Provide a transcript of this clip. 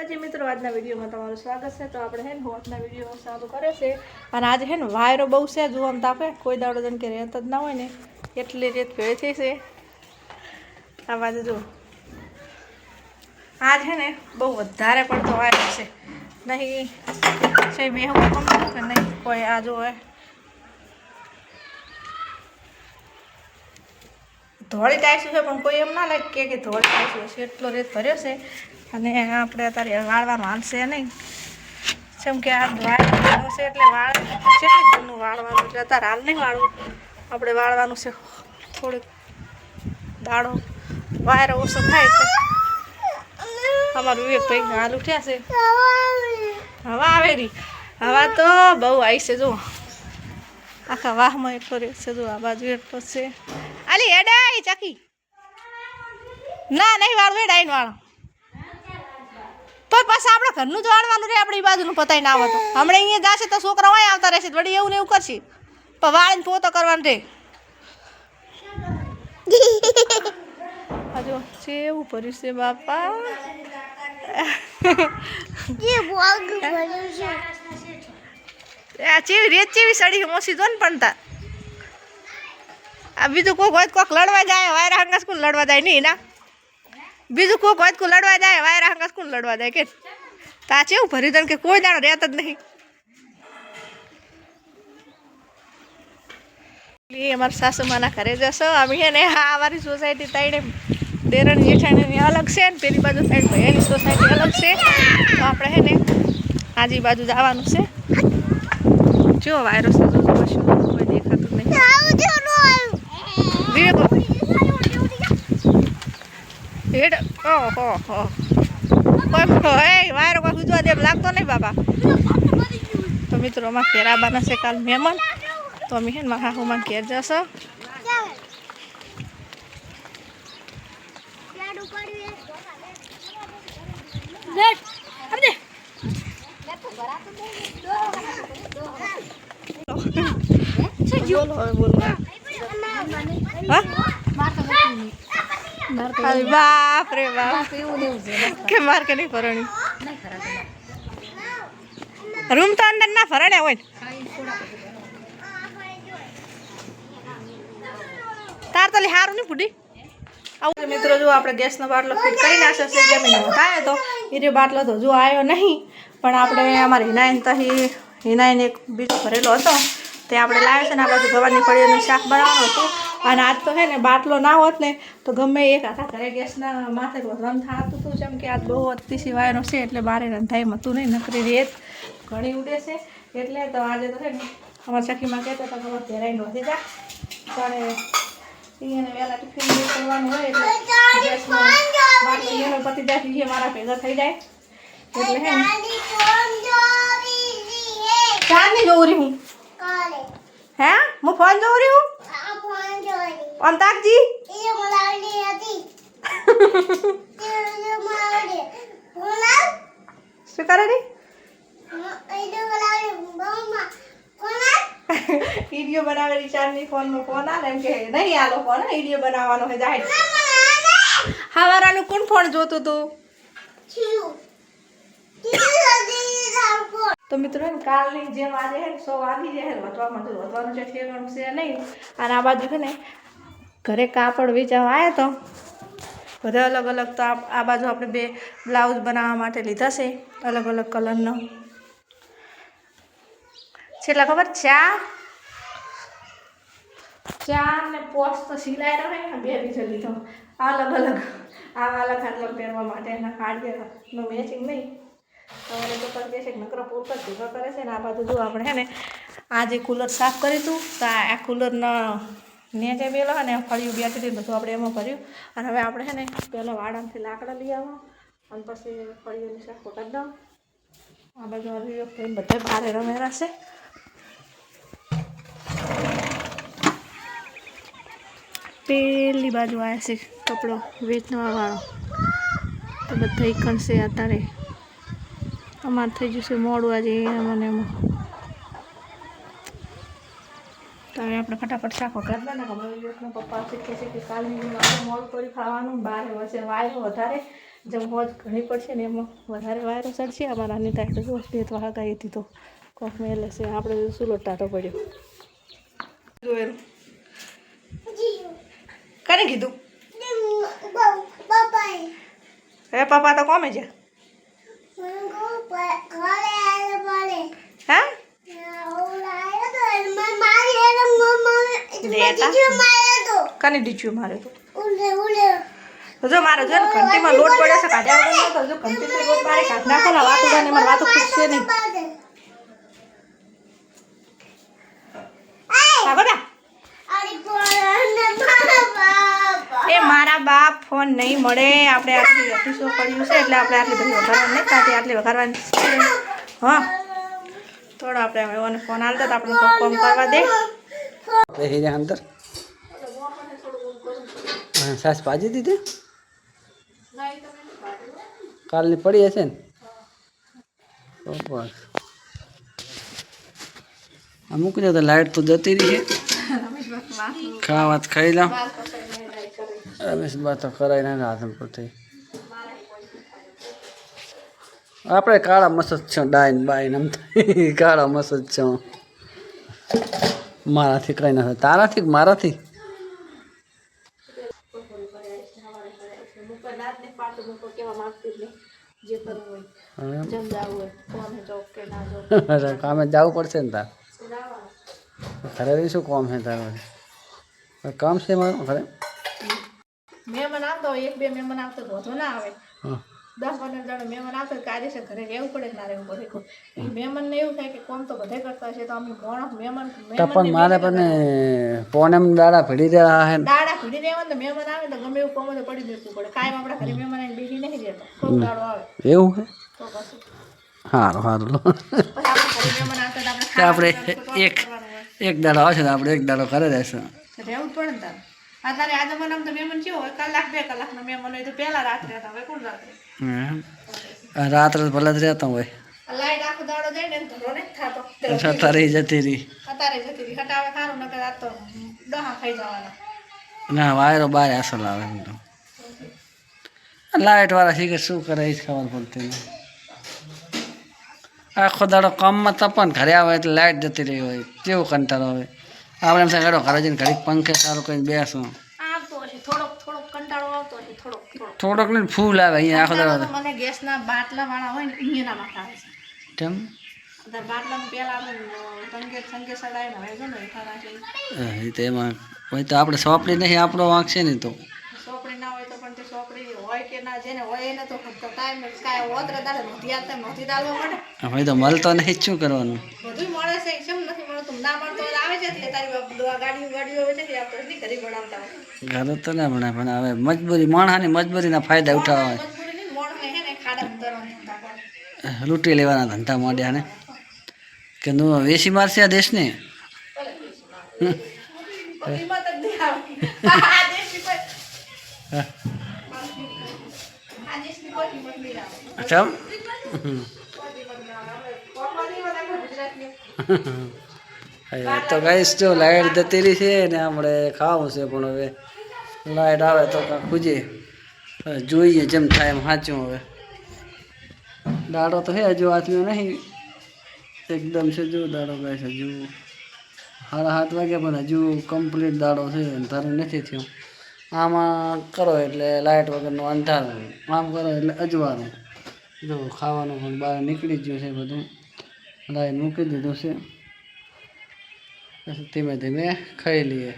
માતાજી મિત્રો, આજના વિડીયોમાં તમારું સ્વાગત છે। તો આપણે હે ને આજના વિડીયો ચાલુ કરે છે અને આજે હે ને વાયરો બહુ છે। જો આમ તાપે કોઈ દાડો જન કે રહેત જ ના હોય ને એટલી રેત ભેળી થઈ છે। આ બાજુ જો આજ હે ને બહુ વધારે પડતો વાયરો છે। નહીં છે મેં હું કમ કે નહીં કોઈ આ જો હે ધોળી ટાઈશું છે પણ કોઈ એમ ના લાગે કે ધોળી ટાઈશું છે, એટલો રેત ભર્યો છે। અને આપણે અત્યારે વાળવાનું હાલશે નહીં, જેમ કે આ વાળવાનું છે એટલે વાળ કેટલી જૂનું વાળવાનું એટલે અત્યારે હાલ નહીં વાળવું, આપણે વાળવાનું છે થોડુંક દાડો વાયરો ઓછો થાય એટલે અમારું વિવેકભાઈ હાલ ઉઠ્યા છે। હવા આવે રહી, હવા તો બહુ આવી છે। જો આખા વાહમાં એટલો રહે છે, જો આ બાજુ એટલો છે। આલી હેડાઈ ચાકી ના નહીં વાળું, હેડાઈને વાળો તો પાછા આપણે ઘરનું જ વાળવાનું રહે, આપણી બાજુનું પતાઈ ના આવે તો હમણાં અહીંયા જશે તો છોકરા હોય આવતા રહેશે, વળી એવું ને એવું કરશે પણ વાળીને પોતો કરવાનું રહે। હજુ છે એવું ભર્યું છે બાપા, આ ચેવી રેત ચેવી સડી મોસી જો ને પણ તાર આ બીજું કોઈક હોય કોઈક લડવા જાય વાયરા હંગા સ્કૂલ લડવા જાય નહીં ના, બીજું કોઈક હોય કોઈ લડવા જાય વાયરા હંગા સ્કૂલ લડવા જાય કે તા ચેવું ભરી દે કે કોઈ દાડો રહેત જ નહીં। એ અમારા સાસુમાના ઘરે જશો અમે હે ને, હા અમારી સોસાયટી તાઈડે દેરણ જેઠાણી અલગ છે ને પેલી બાજુ સાઈડ ભાઈની સોસાયટી અલગ છે, તો આપણે હે ને આજી બાજુ જવાનું છે। જો વાયરસ કશું કોઈ દેખાતું નહીં, હેડ ઓહો હો કોઈ વાયરો કોઈ ઉજવા દે લાગતો નહીં બાપા। તો મિત્રો અમારા ઘેર આવવાના છે કાલ મહેમાન, તો અમે હે ને મારા હાહુમાં ઘેર જશો। બાપ રે બાપ કે માર કે નહીં ફરણી રૂમ તો અંદર ના ફરણે હોય તાર તો હારું નહીં ફૂટી આવું। મિત્રો જો આપણે ગેસનો બાટલો ફિટ કરી નાખ્યો છે, જમીન થાય તો એ બાટલો તો જો આવ્યો નહીં, પણ આપણે અમારી હિનાઈને તો હિનાઈને એક બીજો ભરેલો હતો તે આપણે લાવ્યો છે ને આ બાજુ ગવારની ફળીઓનું શાક બનાવવાનું હતું। અને આજ તો હે ને બાટલો ના હોત ને તો ગમે એક આખા ઘરે ગેસના માથે રંધાતું હતું, જેમ કે આજ બહુ અતિશય વાયરો છે એટલે બારે રંધાઈ હતું નહીં, નકરી રેત ઘણી ઉડે છે એટલે તો આજે તો છે ને અમારા સખીમાં કહેતા હતા કે ધેરાઈને વધી જા, પણ એને વહેલા ટિફિન કરવાનું હોય એટલે ગેસમાં બાટલો એનો પતી જાય મારા ભેગા થઈ જાય એટલે હે ને ચાંદની જોઉં રહી હું હે હું ફોન જોઉં રહી હું અંતાકજી શું કરે રે વિડીયો બનાવેલી ચાંદની ફોનમાં ફોન આલે એમ કે નહીં આલો ફોન વિડીયો બનાવવાનો હે જાય હવારાનું કોણ ફોન જોતું તું? તો મિત્રો એમ કાલની જેમ આજે હે 100 વાગી જાય વધવાનું છે ઠેકાણું છે નહીં। અને આ બાજુ છે ને ઘરે કાપડ વેચાવા આવ્યા તો બધા અલગ અલગ, તો આ બાજુ આપણે 2 બ્લાઉઝ બનાવવા માટે લીધા છે અલગ અલગ કલરનો, છેલ્લા ખબર 4 ને પોસ્ટ તો સિલાઈ રહે ને 2 બીજો લીધો અલગ અલગ અલગ પહેરવા માટે એના કાર્ડનો મેચિંગ નહીં તમારે તો પણ કહે છે કે નકરો પૂરતો જ ભેગા કરે છે ને। આ બાજુ જો આપણે હે ને આ જે કુલર સાફ કર્યું હતું તો આ કુલરના નેચે બેલો અને ફળિયું બેઠી હતી બધું આપણે એમાં ભર્યું, અને હવે આપણે હે ને પહેલાં વાડામાંથી લાકડા લઈ આવો અને પછી ફળિયુંની સાફ કરી દઉં। આ બાજુ બધા ભારે રમેરા છે। પેલી બાજુ આવ્યા છે કપડો વેચવા વાળો, તો બધા એકણ છે અત્યારે અમારે થઈ જશે મોડું આજે મને એમાં, તો હવે આપણે ફટાફટ શાક વઘાર દે ને ખબર પપ્પા શીખે છે કે કાલની મોડું કરી ખાવાનું, બહાર વચ્ચે વાયરો વધારે જેમ હોજ ઘણી પડશે ને એમાં વધારે વાયરો ચડશે અમારા આની ટાઈપ તો બે તો આગાહી હતી તો કોક મેલે છે આપણે સુલો ટાટો પડ્યો જોયેલું કને કીધું હે પપ્પા તો કોમે છે હા કને ડીચ્યું મારે તો જો મારે જો ઘંટીમાં લોટ પડે છે કાઢ્યા વગર તો જો ઘંટીમાં લોટ મારે કાઢ નાખો ને વાતો ને મારે વાતો પૂછશે નહીં એ મારા બાપ ફોન નહીં મળે આપણે આટલી ઓફિસો પડ્યું છે એટલે આપણે આટલી બધી વઘારવાની નહીં થતી આટલી વઘારવાની છે હા થોડો આપણે એવાનો ફોન આવતો તો આપણે કોમ કરવા દે અંદર સાસ ભાજી દીધી કાલની પડી હશે ને બસ અમુક ને તો લાઈટ તો જતી રહી છે ખાવા ખાઈ લો રમેશ બા તો કરાય ના હાથ પરથી આપણે કાળા મસદ છો ડાઈન બાઈન આમ કાળા મસદ છો મારાથી કઈ ના થાય તારાથી મારાથી કામે જવું પડશે ને તાર ઘરે શું કામ છે તારું કામ છે મારું ઘરે મહેમાન આવતો હોય એક બે મહેમાન આવતો તો વધુ ના આવે 10-15 જણા મહેમાન આવતો કાયદેસર ઘરે રહેવું પડે ના રહેવું પડે મહેમાનને એવું થાય કે કોમ તો બધે કરતા છે તો અમે મોણસ મહેમાન પણ મારે પણ પોનેમ દાડા ભીડી રહ્યા હે દાડા ભીડી રહેવા ને મહેમાન આવે તો ગમે એવું કોમ તો પડી દેવું પડે કાયમ આપણા ઘરે મહેમાન આવીને બેસી નહીં રહેતો કોમ દાડો આવે એવું હે તો પછી સારું સારું આપણે એક દાડો આવશે તો આપણે એક દાડો કરે રહેશું રહેવું પડે ને તારે અત્યારે આ જમાનામાં તો મહેમાન કેવો હોય કલાક 2 કલાકના મહેમાન હોય તો પહેલા રાત્રે હતા હવે કોણ રાત્રે રાત્રે ભલે જ રહેતા હોય લાઈટ આખો દાડો જાય ને ધરો ને થાતો અત્યારે જતી રહી હટાવે ખારું નકર આ તો દહા ખાઈ જવાના ના વાયરો બાર અસલ આવે તો લાઈટ વાળા શીખે શું કરે એ જ ખબર પડતી નહીં આખો દાડો કામમાં તપન ઘરે આવે એટલે લાઈટ જતી રહી હોય કેવું કંટાળો હોય આપણે એમ થાય ઘરે જઈને ઘડીક પંખે સારું કરીને બેસું થોડોક ને ફૂલ આવે અહીંયા આખો દાડો મને ગેસના બાટલા વાળા હોય ને અહીંયાના માથા આવે છે કેમ બાટલામાં પેલા સંગે સડાય ને હવે એ તો એમાં હોય તો આપણે સોંપડી નહીં આપણો વાંક છે ને તો સોપડી ના હોય તો પણ તે સોપડી હોય કે ના જેને હોય એને તો ટાઈમ કાંઈ ઓતરે દાડે નોંધી આવતા નોંધી દાડવો પડે હવે તો મળતો નહીં શું કરવાનું બધું મળે છે કેમ નથી મળતું ના મળતો આવે છે એટલે તારી ગાડીઓ હોય છે આપણે નહીં ઘરે બનાવતા હોય ઘરે તો ના ભણાય પણ હવે મજબૂરી માણસની મજબૂરીના ફાયદા ઉઠાવવા હોય લૂંટી લેવાના ધંધા માંડ્યા ને કે નું વેસી મારશે આ દેશને તો ગાઈસ જો લાઈટ જતી રહી છે ને આપણે ખાવું છે પણ હવે લાઈટ આવે તો ખુજે જોઈએ જેમ થાય એમ સાચું હવે દાડો તો હે હજુ હાથમાં નહીં એકદમ છે જો દાડો ગાઈસ હજુ 7:30 વાગ્યા પણ હજુ કમ્પ્લીટ દાડો છે અંધારું નથી થયું આમાં કરો એટલે લાઇટ વગરનું અંધારું આમ કરો એટલે અજવાળું જો ખાવાનું પણ બહાર નીકળી ગયું છે બધું લાઈટ મૂકી દીધું છે પછી ધીમે ધીમે ખાઈ લઈએ